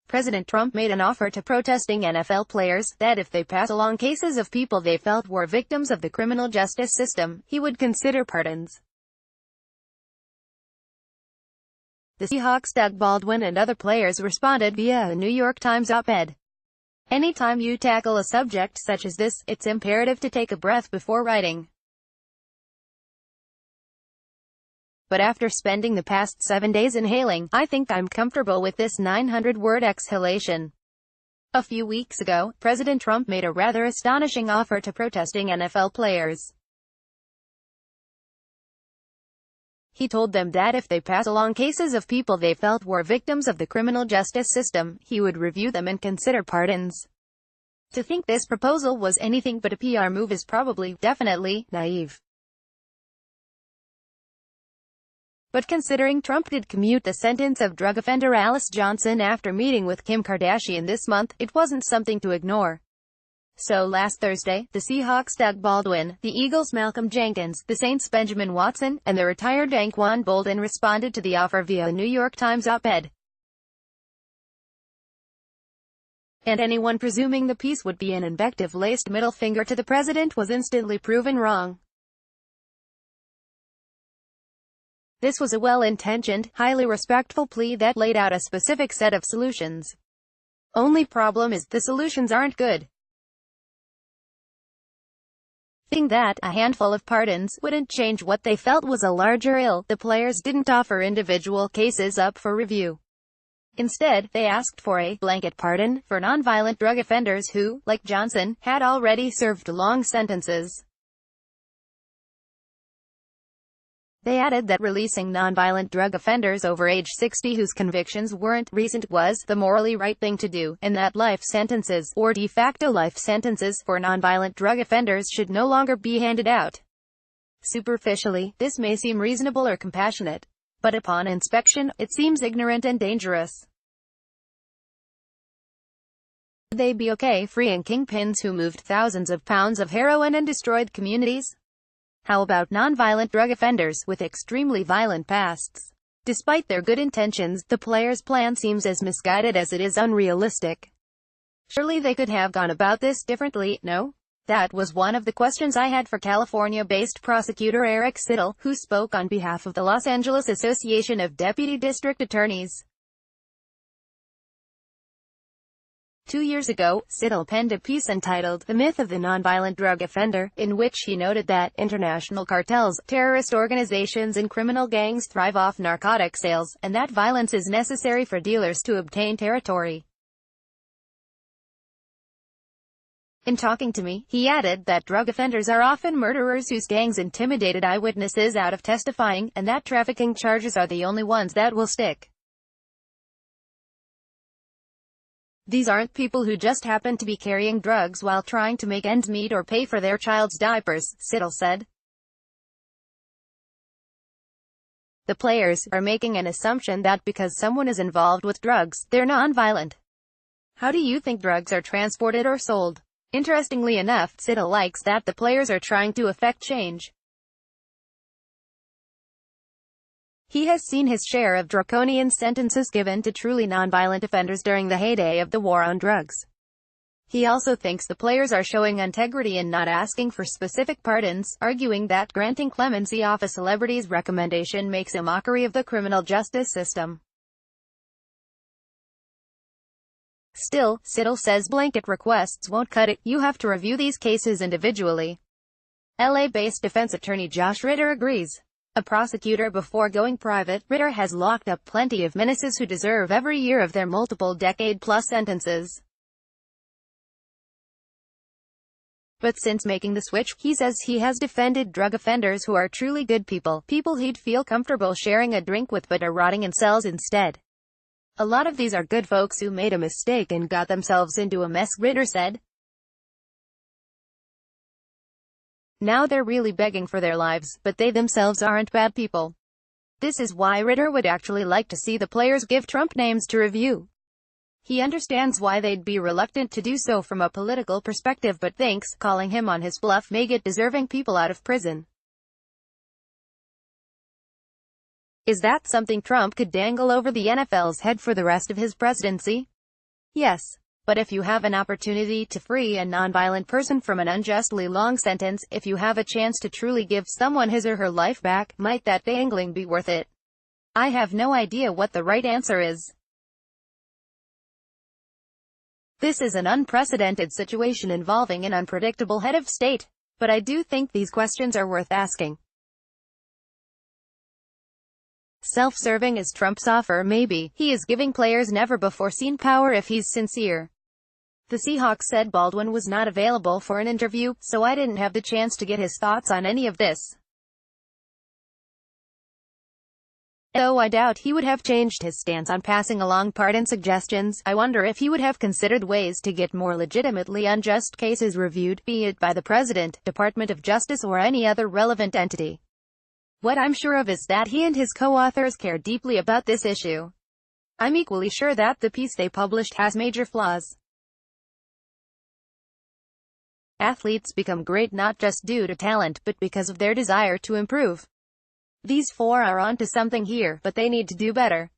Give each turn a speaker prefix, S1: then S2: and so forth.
S1: President Trump made an offer to protesting NFL players, that if they pass along cases of people they felt were victims of the criminal justice system, he would consider pardons. The Seahawks' Doug Baldwin and other players responded via a New York Times op-ed. Anytime you tackle a subject such as this, it's imperative to take a breath before writing. But after spending the past 7 days inhaling, I think I'm comfortable with this 900-word exhalation. A few weeks ago, President Trump made a rather astonishing offer to protesting NFL players. He told them that if they pass along cases of people they felt were victims of the criminal justice system, he would review them and consider pardons. To think this proposal was anything but a PR move is probably, definitely, naive. But considering Trump did commute the sentence of drug offender Alice Johnson after meeting with Kim Kardashian this month, it wasn't something to ignore. So last Thursday, the Seahawks' Doug Baldwin, the Eagles' Malcolm Jenkins, the Saints' Benjamin Watson, and the retired Anquan Boldin responded to the offer via a New York Times op-ed. And anyone presuming the piece would be an invective-laced middle finger to the president was instantly proven wrong. This was a well-intentioned, highly respectful plea that laid out a specific set of solutions. Only problem is, the solutions aren't good. Thinking that a handful of pardons wouldn't change what they felt was a larger ill, the players didn't offer individual cases up for review. Instead, they asked for a blanket pardon for nonviolent drug offenders who, like Johnson, had already served long sentences. They added that releasing nonviolent drug offenders over age 60 whose convictions weren't recent was the morally right thing to do, and that life sentences, or de facto life sentences, for nonviolent drug offenders should no longer be handed out. Superficially, this may seem reasonable or compassionate, but upon inspection, it seems ignorant and dangerous. Would they be okay freeing kingpins who moved thousands of pounds of heroin and destroyed communities? How about nonviolent drug offenders with extremely violent pasts? Despite their good intentions, the players' plan seems as misguided as it is unrealistic. Surely they could have gone about this differently, no? That was one of the questions I had for California-based prosecutor Eric Siddle, who spoke on behalf of the Los Angeles Association of Deputy District Attorneys. 2 years ago, Siddle penned a piece entitled "The Myth of the Nonviolent Drug Offender," in which he noted that international cartels, terrorist organizations and criminal gangs thrive off narcotic sales, and that violence is necessary for dealers to obtain territory. In talking to me, he added that drug offenders are often murderers whose gangs intimidated eyewitnesses out of testifying, and that trafficking charges are the only ones that will stick. These aren't people who just happen to be carrying drugs while trying to make ends meet or pay for their child's diapers, Siddle said. The players are making an assumption that because someone is involved with drugs, they're non-violent. How do you think drugs are transported or sold? Interestingly enough, Siddle likes that the players are trying to effect change. He has seen his share of draconian sentences given to truly nonviolent offenders during the heyday of the war on drugs. He also thinks the players are showing integrity in not asking for specific pardons, arguing that granting clemency off a celebrity's recommendation makes a mockery of the criminal justice system. Still, Siddle says blanket requests won't cut it. You have to review these cases individually. LA-based defense attorney Josh Ritter agrees. A prosecutor before going private, Ritter has locked up plenty of menaces who deserve every year of their multiple decade-plus sentences. But since making the switch, he says he has defended drug offenders who are truly good people, people he'd feel comfortable sharing a drink with but are rotting in cells instead. A lot of these are good folks who made a mistake and got themselves into a mess, Ritter said. Now they're really begging for their lives, but they themselves aren't bad people. This is why Ritter would actually like to see the players give Trump names to review. He understands why they'd be reluctant to do so from a political perspective, but thinks calling him on his bluff may get deserving people out of prison. Is that something Trump could dangle over the NFL's head for the rest of his presidency? Yes. But if you have an opportunity to free a nonviolent person from an unjustly long sentence, if you have a chance to truly give someone his or her life back, might that dangling be worth it? I have no idea what the right answer is. This is an unprecedented situation involving an unpredictable head of state. But I do think these questions are worth asking. Self-serving is Trump's offer, maybe. He is giving players never-before-seen power if he's sincere. The Seahawks said Baldwin was not available for an interview, so I didn't have the chance to get his thoughts on any of this. Though I doubt he would have changed his stance on passing along pardon suggestions, I wonder if he would have considered ways to get more legitimately unjust cases reviewed, be it by the President, Department of Justice or any other relevant entity. What I'm sure of is that he and his co-authors care deeply about this issue. I'm equally sure that the piece they published has major flaws. Athletes become great not just due to talent, but because of their desire to improve. These four are onto something here, but they need to do better.